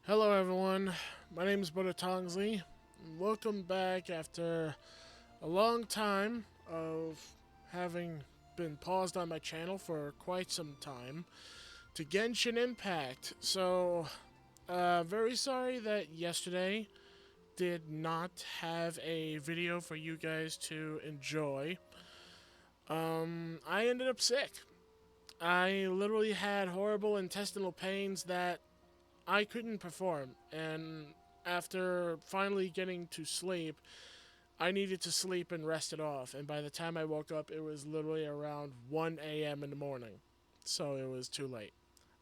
Hello everyone, my name is Tongsly. Welcome back after a long time of having been paused on my channel for quite some time to Genshin Impact. Very sorry that yesterday did not have a video for you guys to enjoy. I ended up sick. I literally had horrible intestinal pains that I couldn't perform, and after finally getting to sleep, I needed to sleep and rest it off, and by the time I woke up, it was literally around 1 a.m. in the morning, so it was too late.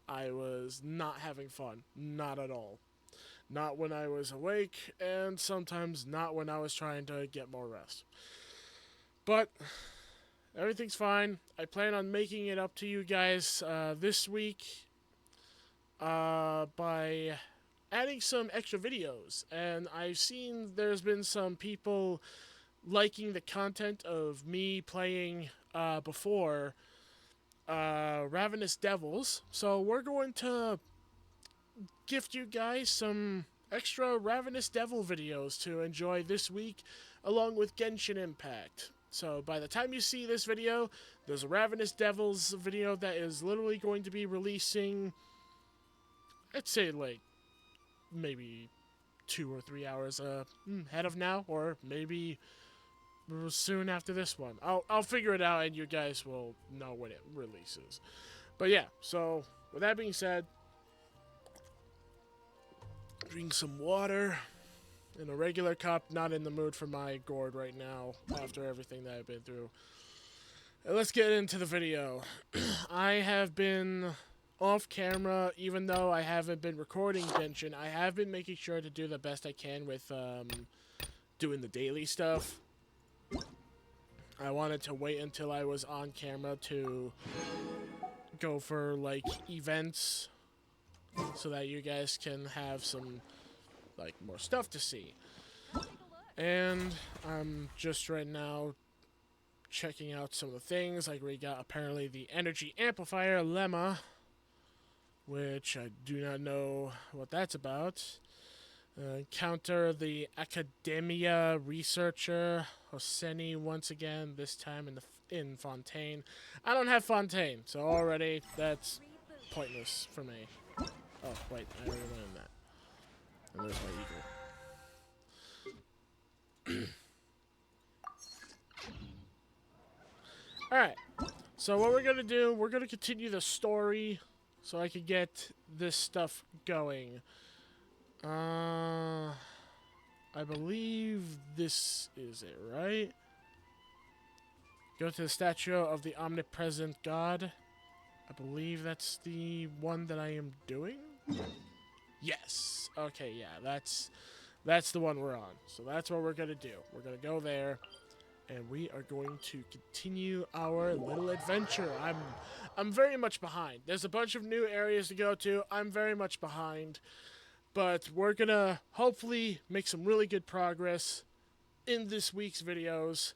I was not having fun, not at all. Not when I was awake, and sometimes not when I was trying to get more rest. But everything's fine. I plan on making it up to you guys this week by adding some extra videos. And I've seen there's been some people liking the content of me playing before Ravenous Devils. So we're going to gift you guys some extra Ravenous Devil videos to enjoy this week along with Genshin Impact. So by the time you see this video, there's a Ravenous Devils video that is literally going to be releasing, I'd say like maybe 2 or 3 hours ahead of now, or maybe soon after this one. I'll figure it out, and you guys will know when it releases. But yeah, so with that being said, drink some water in a regular cup. Not in the mood for my gourd right now after everything that I've been through. And let's get into the video. I have been off camera, even though I haven't been recording Genshin. I have been making sure to do the best I can with doing the daily stuff. I wanted to wait until I was on camera to go for like events so that you guys can have some like more stuff to see. And I'm just right now checking out some of the things. Like we got apparently the energy amplifier lemma, which I do not know what that's about. Counter the Academia researcher Hosseini once again, this time in Fontaine. I don't have Fontaine, so already that's pointless for me. Oh, wait, I already went in that. And there's my eagle. Alright, so what we're going to do, we're going to continue the story so I can get this stuff going. I believe this is it, right? Go to the statue of the omnipresent god. I believe that's the one that I am doing. Yes. Okay, yeah, that's the one we're on. So that's what we're gonna do. We're gonna go there, and we are going to continue our little adventure. I'm very much behind. There's a bunch of new areas to go to. I'm very much behind. But we're gonna hopefully make some really good progress in this week's videos.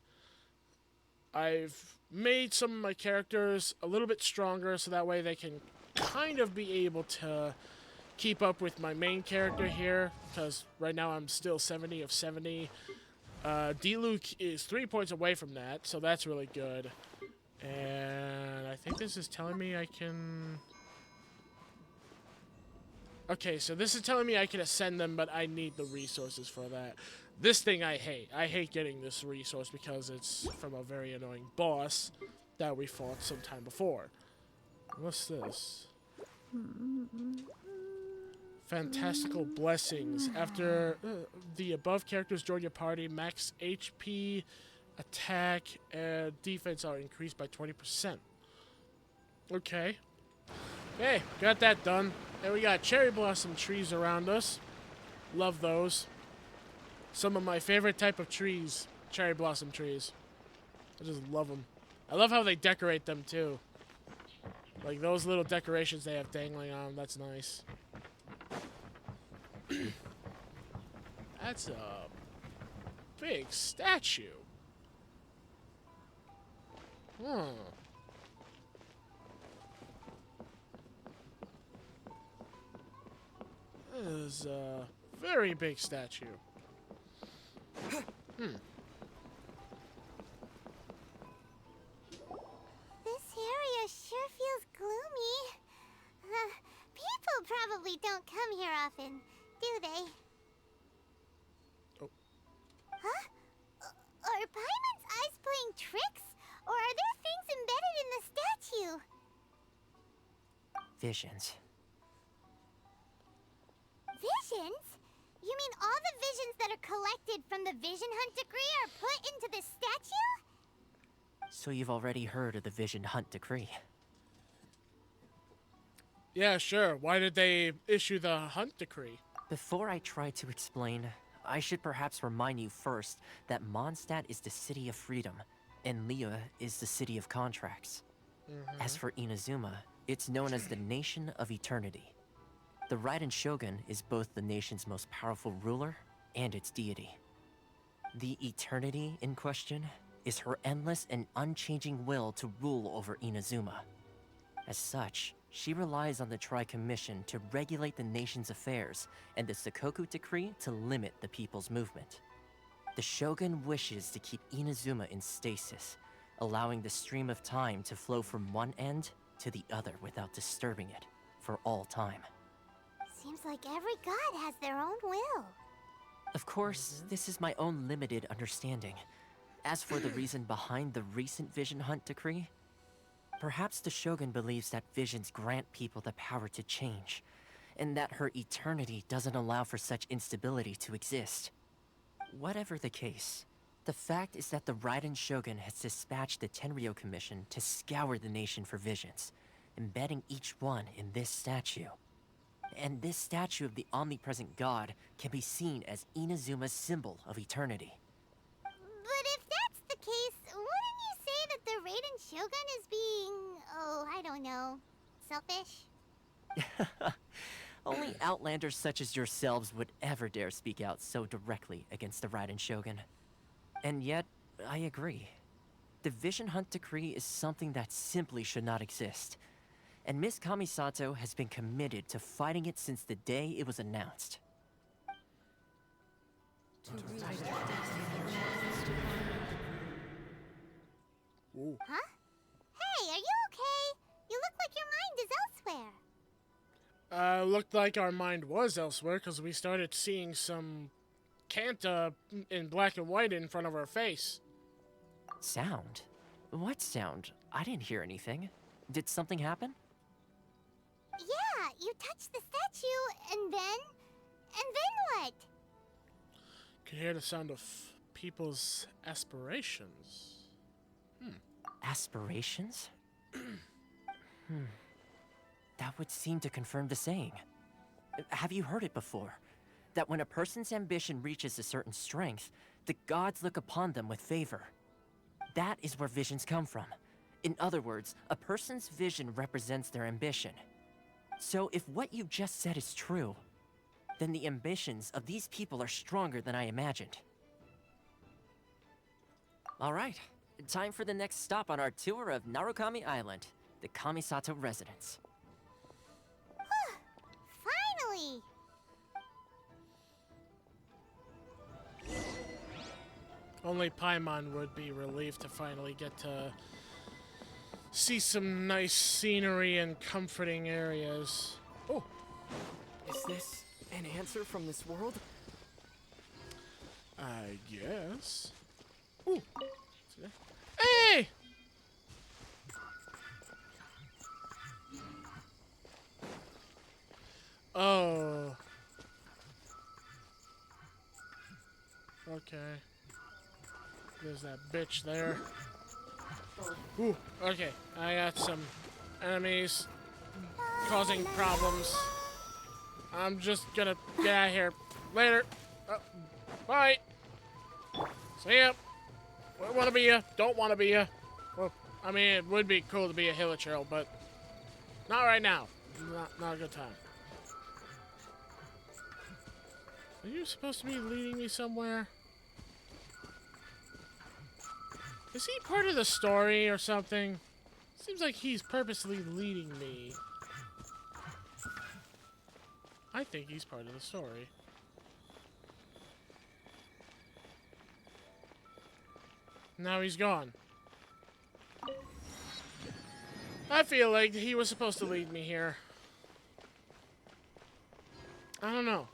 I've made some of my characters a little bit stronger so that way they can kind of be able to keep up with my main character here, because right now I'm still 70 of 70. D-Luke is 3 points away from that, so that's really good. And I think this is telling me I can... Okay, so this is telling me I can ascend them, but I need the resources for that. This thing I hate. I hate getting this resource because it's from a very annoying boss that we fought sometime before. What's this? Fantastical blessings. After the above characters join your party, max HP, attack, and defense are increased by 20%. Okay. Okay, got that done. And we got cherry blossom trees around us. Love those. Some of my favorite type of trees, cherry blossom trees. I just love them. I love how they decorate them too. Like those little decorations they have dangling on them, that's nice. That's a big statue. Huh. That is a very big statue. This area sure feels gloomy. People probably don't come here often, do they? Oh. Huh? Are Paimon's eyes playing tricks? Or are there things embedded in the statue? Visions. Visions? You mean all the visions that are collected from the Vision Hunt decree are put into this statue? So you've already heard of the Vision Hunt decree? Yeah, sure. Why did they issue the Hunt decree? Before I try to explain, I should perhaps remind you first that Mondstadt is the city of freedom, and Liyue is the city of contracts. As for Inazuma, it's known as the Nation of Eternity. The Raiden Shogun is both the nation's most powerful ruler and its deity. The Eternity in question is her endless and unchanging will to rule over Inazuma. As such, she relies on the Tri-Commission to regulate the nation's affairs and the Sakoku Decree to limit the people's movement. The Shogun wishes to keep Inazuma in stasis, allowing the stream of time to flow from one end to the other without disturbing it for all time. Seems like every god has their own will. Of course, this is my own limited understanding. As for the reason behind the recent Vision Hunt decree, perhaps the Shogun believes that visions grant people the power to change, and that her eternity doesn't allow for such instability to exist. Whatever the case, the fact is that the Raiden Shogun has dispatched the Tenryo Commission to scour the nation for visions, embedding each one in this statue. And this statue of the omnipresent god can be seen as Inazuma's symbol of eternity. But if that's the case, wouldn't you say that the Raiden Shogun is being, oh, I don't know, selfish? Only outlanders such as yourselves would ever dare speak out so directly against the Raiden Shogun. And yet, I agree. The Vision Hunt decree is something that simply should not exist. And Miss Kamisato has been committed to fighting it since the day it was announced. Ooh. Huh? Hey, are you okay? You look like your mind is elsewhere. Looked like our mind was elsewhere because we started seeing some Kanta in black and white in front of our face. Sound? What sound? I didn't hear anything. Did something happen? Yeah, you touched the statue, and then what? Could hear the sound of people's aspirations. Aspirations? That would seem to confirm the saying. Have you heard it before? That when a person's ambition reaches a certain strength, the gods look upon them with favor. That is where visions come from. In other words, a person's vision represents their ambition. So if what you just said is true, then the ambitions of these people are stronger than I imagined. All right, time for the next stop on our tour of Narukami Island, the Kamisato residence. Finally! Only Paimon would be relieved to finally get to see some nice scenery and comforting areas. Oh, Is this an answer from this world? I guess. Ooh. Hey! Oh. Okay. There's that bitch there. Ooh, okay. I got some enemies causing problems. I'm just gonna get out of here. Later. Bye. See ya. Wanna be ya. Don't wanna be ya. Well, I mean, it would be cool to be a Hilichurl, but not right now. Not a good time. Are you supposed to be leading me somewhere? Is he part of the story or something? Seems like he's purposely leading me. I think he's part of the story. Now he's gone. I feel like he was supposed to lead me here. I don't know.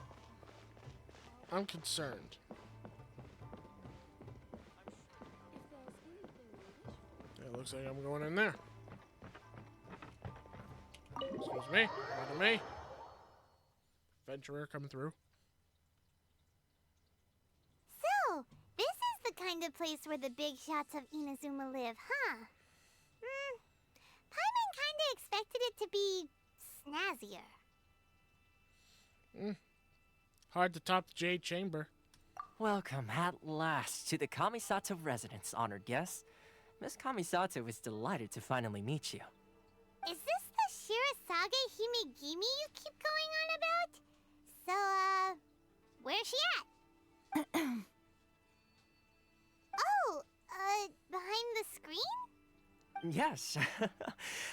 I'm concerned. It looks like I'm going in there. Excuse me. Pardon me. Adventurer coming through. So, this is the kind of place where the big shots of Inazuma live, huh? Paimon kinda expected it to be snazzier. Hard to top the Jade Chamber. Welcome at last to the Kamisato residence, honored guests. Miss Kamisato is delighted to finally meet you. Is this the Shirasage Himegimi you keep going on about? So, where's she at? Oh, behind the screen? Yes.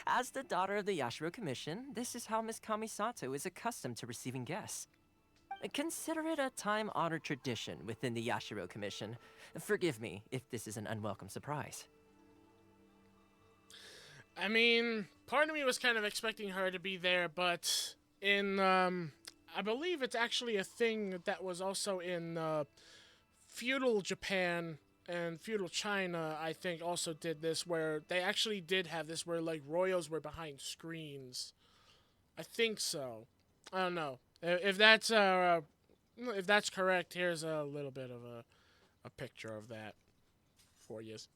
As the daughter of the Yashiro Commission, this is how Miss Kamisato is accustomed to receiving guests. Consider it a time-honored tradition within the Yashiro Commission. Forgive me if this is an unwelcome surprise. I mean, part of me was kind of expecting her to be there, but in, I believe it's actually a thing that was also in, feudal Japan and feudal China, I think, also did this, where they actually did have this where, like, royals were behind screens. I think so. I don't know. If that's correct, here's a little bit of a picture of that for you. Makes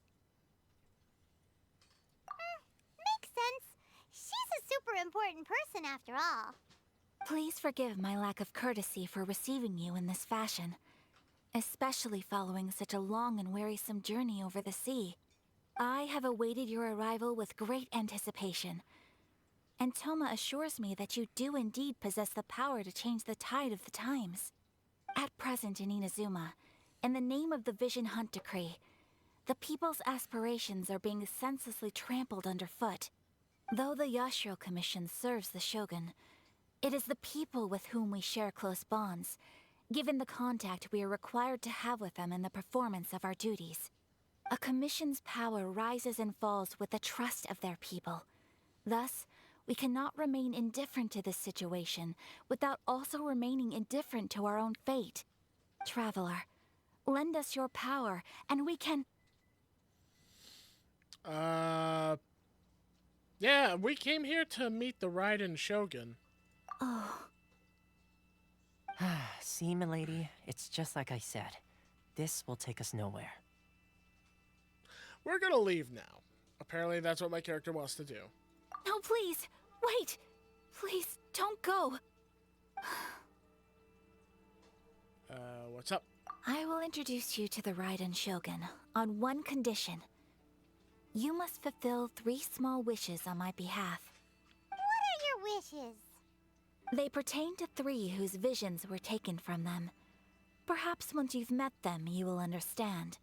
sense. She's a super important person after all. Please forgive my lack of courtesy for receiving you in this fashion, especially following such a long and wearisome journey over the sea. I have awaited your arrival with great anticipation, and Toma assures me that you do indeed possess the power to change the tide of the times. At present in Inazuma, in the name of the Vision Hunt Decree, the people's aspirations are being senselessly trampled underfoot. Though the Yashiro Commission serves the Shogun, it is the people with whom we share close bonds, given the contact we are required to have with them in the performance of our duties. A commission's power rises and falls with the trust of their people. Thus, we cannot remain indifferent to this situation without also remaining indifferent to our own fate. Traveler, lend us your power, and we can... Yeah, we came here to meet the Raiden Shogun. Oh, See, milady, it's just like I said. This will take us nowhere. We're gonna leave now. Apparently that's what my character wants to do. no, please, wait! Please, don't go! What's up? I will introduce you to the Raiden Shogun on one condition. You must fulfill 3 small wishes on my behalf. What are your wishes? They pertain to 3 whose visions were taken from them. Perhaps once you've met them, you will understand.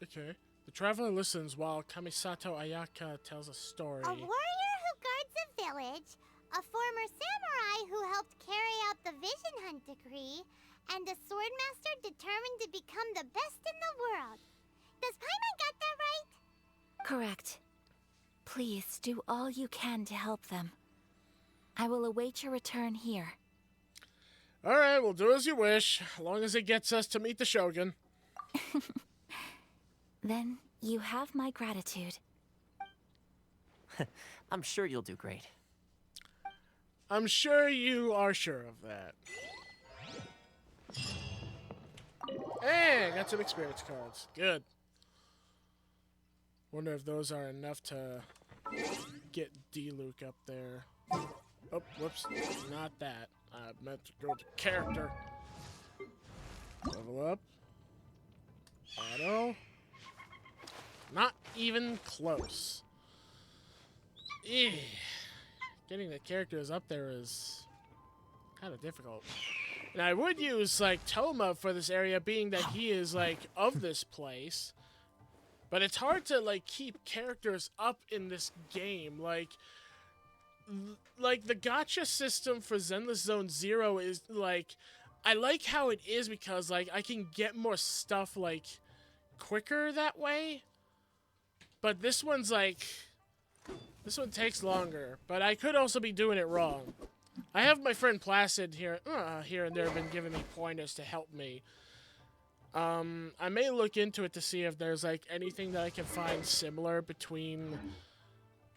Okay. The traveler listens while Kamisato Ayaka tells a story. A warrior who guards a village, a former samurai who helped carry out the Vision Hunt Decree, and a swordmaster determined to become the best in the world. Does Paimon get that right? Correct. Please do all you can to help them. I will await your return here. Alright, we'll do as you wish, as long as it gets us to meet the Shogun. Then you have my gratitude. I'm sure you'll do great. I'm sure you are sure of that. Hey, I got some experience cards. Good. Wonder if those are enough to get D-Luke up there. Oh, whoops. Not that. I meant to go to character. Level up. Auto. Not even close. Eeh. Getting the characters up there is kind of difficult. And I would use, like, Toma for this area, being that he is, like, of this place. But it's hard to, like, keep characters up in this game. Like, like, the gacha system for Zenless Zone Zero is, like, I like how it is because, like, I can get more stuff, like, quicker that way. But this one's, like, this one takes longer. But I could also be doing it wrong. I have my friend Placid here and there been giving me pointers to help me. I may look into it to see if there's, like, anything that I can find similar between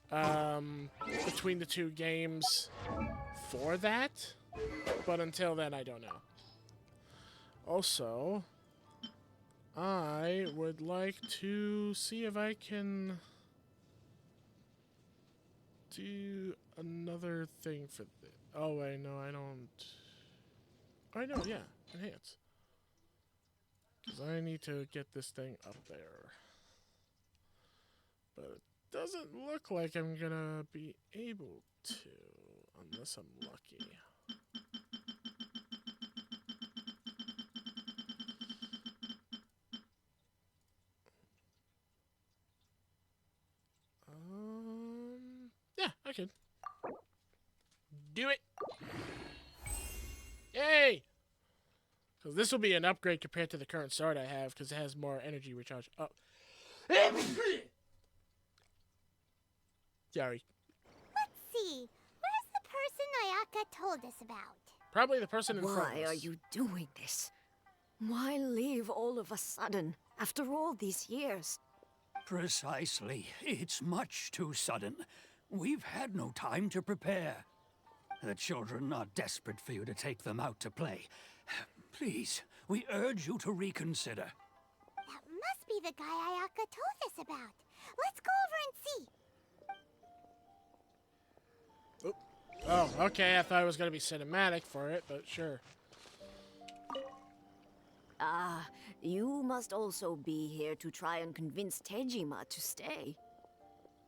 the two games for that. But until then, I don't know. Also, I would like to see if I can do another thing for this. Oh, wait, no, I don't. I know, yeah, enhance. Because I need to get this thing up there. But it doesn't look like I'm gonna be able to, unless I'm lucky. Yeah, I can. Do it! Yay! Because this will be an upgrade compared to the current sword I have, because it has more energy recharge. Oh. Sorry. Let's see. Where's the person Ayaka told us about? Probably the person in front of us. Why are you doing this? Why leave all of a sudden, after all these years? Precisely. It's much too sudden. We've had no time to prepare. The children are desperate for you to take them out to play. Please, we urge you to reconsider. That must be the guy Ayaka told us about. Let's go over and see. Oh, okay. I thought it was going to be cinematic for it, but sure. Ah, you must also be here to try and convince Tejima to stay.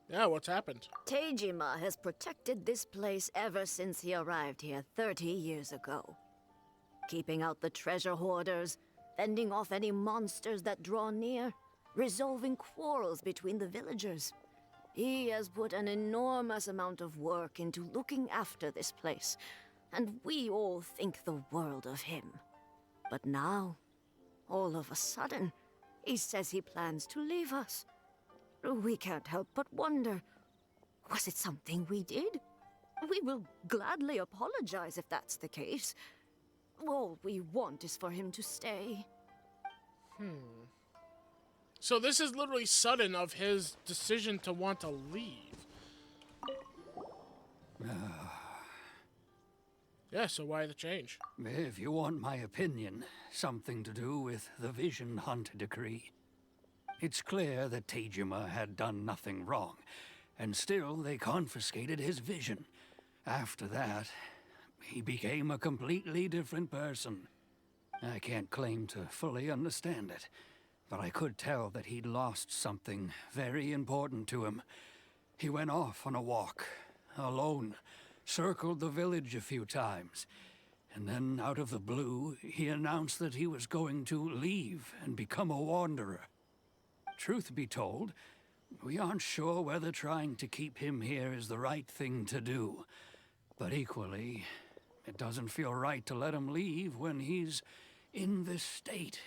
Yeah, what's happened? Tejima has protected this place ever since he arrived here 30 years ago. Keeping out the treasure hoarders, fending off any monsters that draw near, resolving quarrels between the villagers. He has put an enormous amount of work into looking after this place, and we all think the world of him. But now, all of a sudden, he says he plans to leave us. We can't help but wonder, was it something we did? We will gladly apologize if that's the case. All we want is for him to stay. So this is literally sudden of his decision to want to leave. Yeah, so why the change? If you want my opinion, something to do with the Vision Hunt decree. It's clear that Tejima had done nothing wrong, and still they confiscated his vision. After that, he became a completely different person. I can't claim to fully understand it, but I could tell that he'd lost something very important to him. He went off on a walk, alone, circled the village a few times, and then out of the blue, he announced that he was going to leave and become a wanderer. Truth be told, we aren't sure whether trying to keep him here is the right thing to do. But equally, it doesn't feel right to let him leave when he's in this state.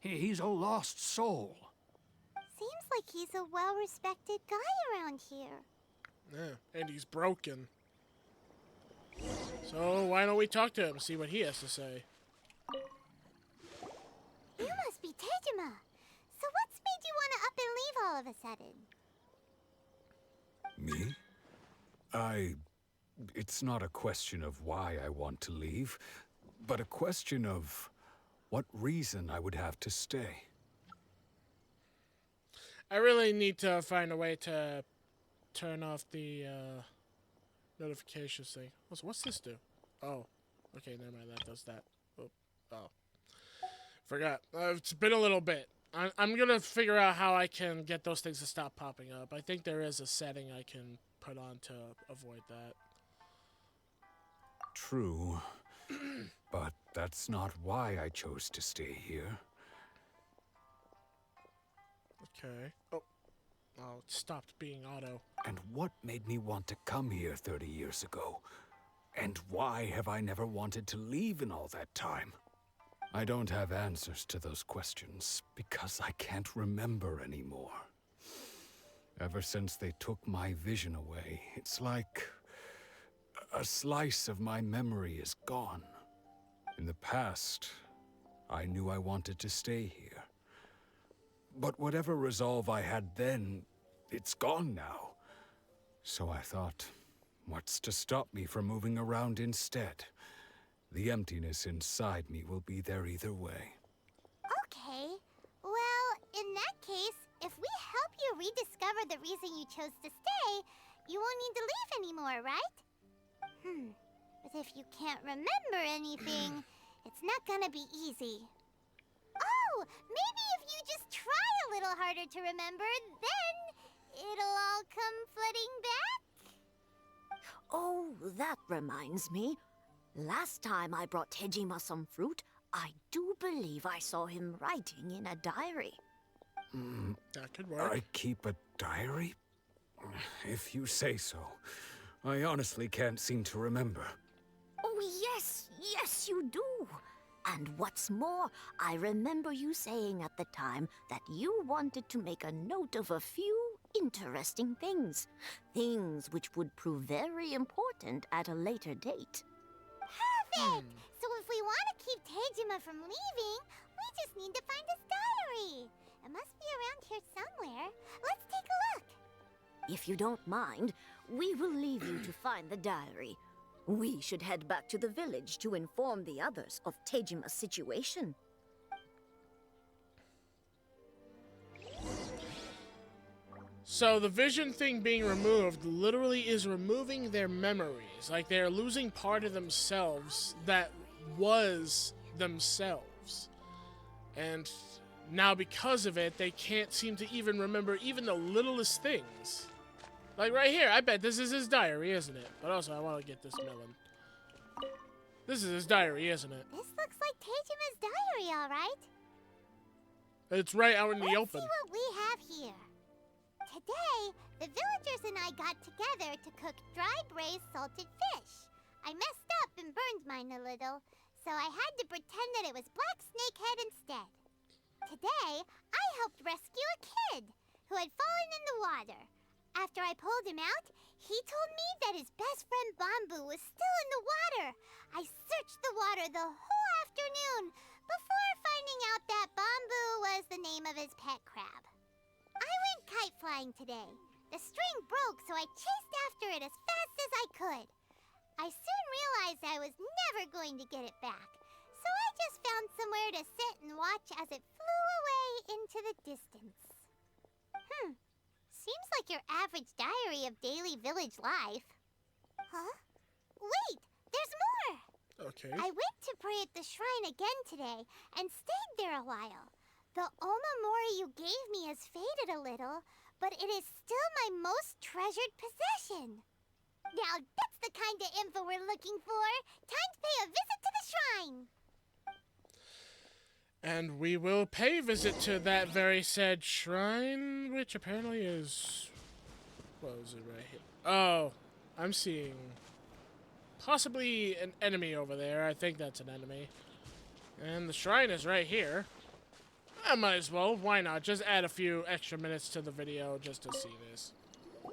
He's a lost soul. Seems like he's a well-respected guy around here. Yeah, and he's broken. So why don't we talk to him, see what he has to say? You must be Tejima. So what's made you want to up and leave all of a sudden? Me? It's not a question of why I want to leave, but a question of what reason I would have to stay. I really need to find a way to turn off the notifications thing. So what's this do? Oh, okay, never mind. That does that. Oh, forgot. It's been a little bit. I'm gonna figure out how I can get those things to stop popping up. I think there is a setting I can put on to avoid that. True, but that's not why I chose to stay here. Okay. Oh, Oh, it stopped being auto. And what made me want to come here 30 years ago? And why have I never wanted to leave in all that time? I don't have answers to those questions because I can't remember anymore. Ever since they took my vision away, it's like a slice of my memory is gone. In the past, I knew I wanted to stay here. But whatever resolve I had then, it's gone now. So I thought, what's to stop me from moving around instead? The emptiness inside me will be there either way. Okay. Well, in that case, if we help you rediscover the reason you chose to stay, you won't need to leave anymore, right? But if you can't remember anything, it's not gonna be easy. Oh, maybe if you just try a little harder to remember, then it'll all come flooding back? Oh, that reminds me. Last time I brought Tejima some fruit, I do believe I saw him writing in a diary. That could work. I keep a diary? If you say so. I honestly can't seem to remember. Oh, yes, you do. And what's more, I remember you saying at the time that you wanted to make a note of a few interesting things. Things which would prove very important at a later date. Perfect! So if we want to keep Tejima from leaving, we just need to find his diary. It must be around here somewhere. Let's take a look. If you don't mind, we will leave you to find the diary. We should head back to the village to inform the others of Tejima's situation. So the vision thing being removed literally is removing their memories. Like they're losing part of themselves that was themselves. And now because of it, they can't seem to even remember even the littlest things. Like right here, I bet this is his diary, isn't it? But also, I want to get this melon. This is his diary, isn't it? This looks like Tejima's diary, all right. It's right out in the Let's open. see what we have here. Today, the villagers and I got together to cook dry braised salted fish. I messed up and burned mine a little, so I had to pretend that it was black snakehead instead. Today, I helped rescue a kid who had fallen in the water. After I pulled him out, he told me that his best friend Bamboo was still in the water. I searched the water the whole afternoon before finding out that Bamboo was the name of his pet crab. I went kite flying today. The string broke, so I chased after it as fast as I could. I soon realized I was never going to get it back, so I just found somewhere to sit and watch as it flew away into the distance. Seems like your average diary of daily village life. Huh? Wait, there's more! Okay. I went to pray at the shrine again today and stayed there a while. The omamori you gave me has faded a little, but it is still my most treasured possession. Now that's the kind of info we're looking for. Time to pay a visit to the shrine. And we will pay visit to that very said shrine, which apparently is... What was it right here? Oh, I'm seeing possibly an enemy over there. I think that's an enemy. And the shrine is right here. I might as well. Why not? Just add a few extra minutes to the video just to see this.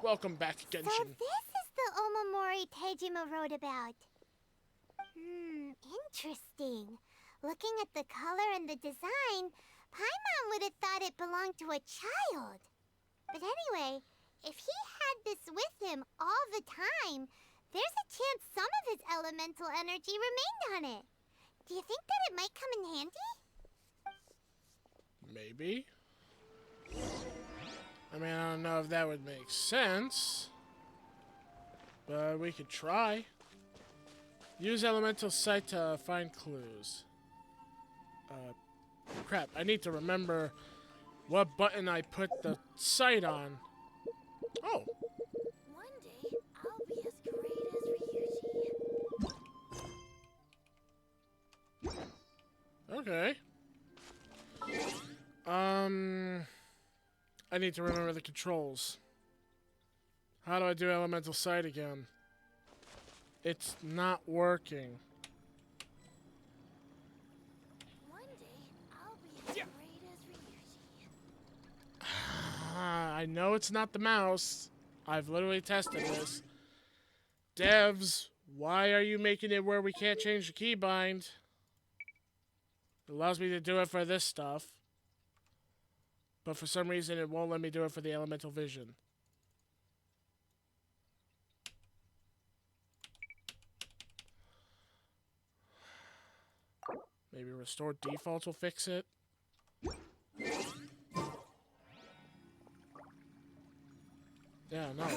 Welcome back, Genshin. So this is the omamori Tejima wrote about. Interesting. Looking at the color and the design, Paimon would have thought it belonged to a child. But anyway, if he had this with him all the time, there's a chance some of his elemental energy remained on it. Do you think that it might come in handy? Maybe. I mean, I don't know if that would make sense. But we could try. Use elemental sight to find clues. Crap, I need to remember what button I put the sight on. Oh. One day, I'll be as great as Ryuji. Okay. I need to remember the controls. How do I do elemental sight again? It's not working. One day, I'll be as great as Ryuji. I know it's not the mouse. I've literally tested this. Devs, why are you making it where we can't change the keybind? It allows me to do it for this stuff. But for some reason, it won't let me do it for the elemental vision. Maybe restore defaults will fix it. Yeah, no,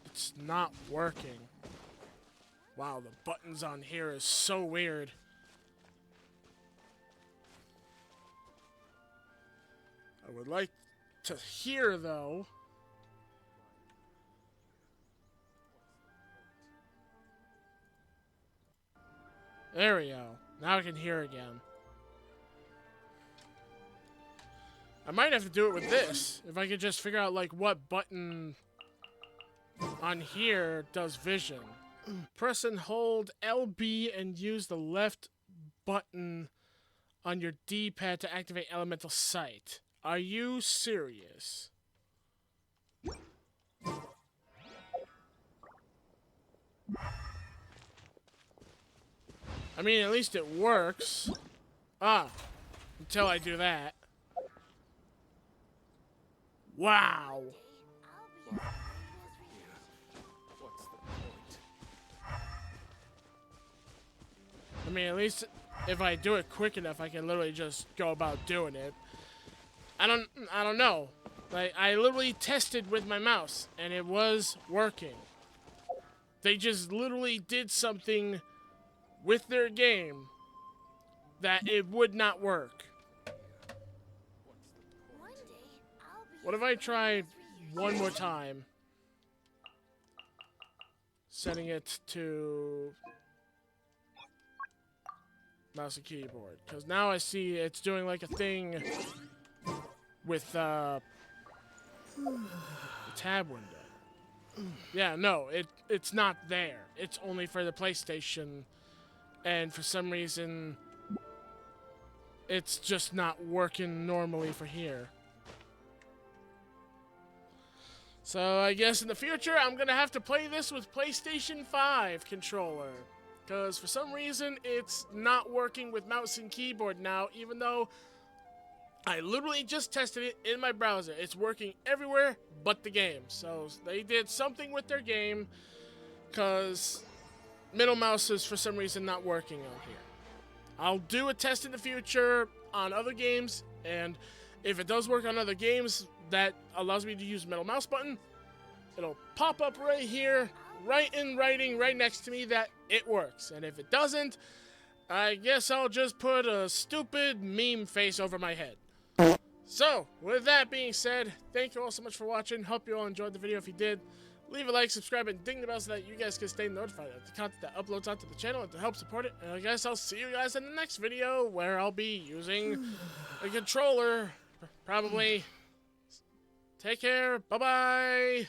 it's not working. Wow, the buttons on here is so weird. I would like to hear, though. There we go. Now I can hear again. I might have to do it with this. If I could just figure out, like, what button on here does vision. Press and hold LB and use the left button on your D-pad to activate elemental sight. Are you serious? I mean, at least it works. Until I do that. Wow. What's the point? I mean, at least if I do it quick enough, I can literally just go about doing it. I don't know. Like, I literally tested with my mouse, and it was working. They just literally did something with their game that it would not work. One day, I'll be What if I try one more time? Setting it to mouse and keyboard. Because now I see it's doing like a thing with the tab window. Yeah, no, it's not there. It's only for the PlayStation. And for some reason, it's just not working normally for here. So I guess in the future, I'm going to have to play this with PlayStation 5 controller. Because for some reason, it's not working with mouse and keyboard now, even though I literally just tested it in my browser. It's working everywhere but the game. So they did something with their game, because middle mouse is for some reason not working on here. I'll do a test in the future on other games, and if it does work on other games that allows me to use middle mouse button, it'll pop up right here, right in writing, right next to me that it works. And if it doesn't, I guess I'll just put a stupid meme face over my head. So, with that being said, thank you all so much for watching. Hope you all enjoyed the video. If you did, leave a like, subscribe, and ding the bell so that you guys can stay notified of the content that uploads onto the channel and to help support it. And I guess I'll see you guys in the next video where I'll be using a controller, probably. Take care. Bye-bye.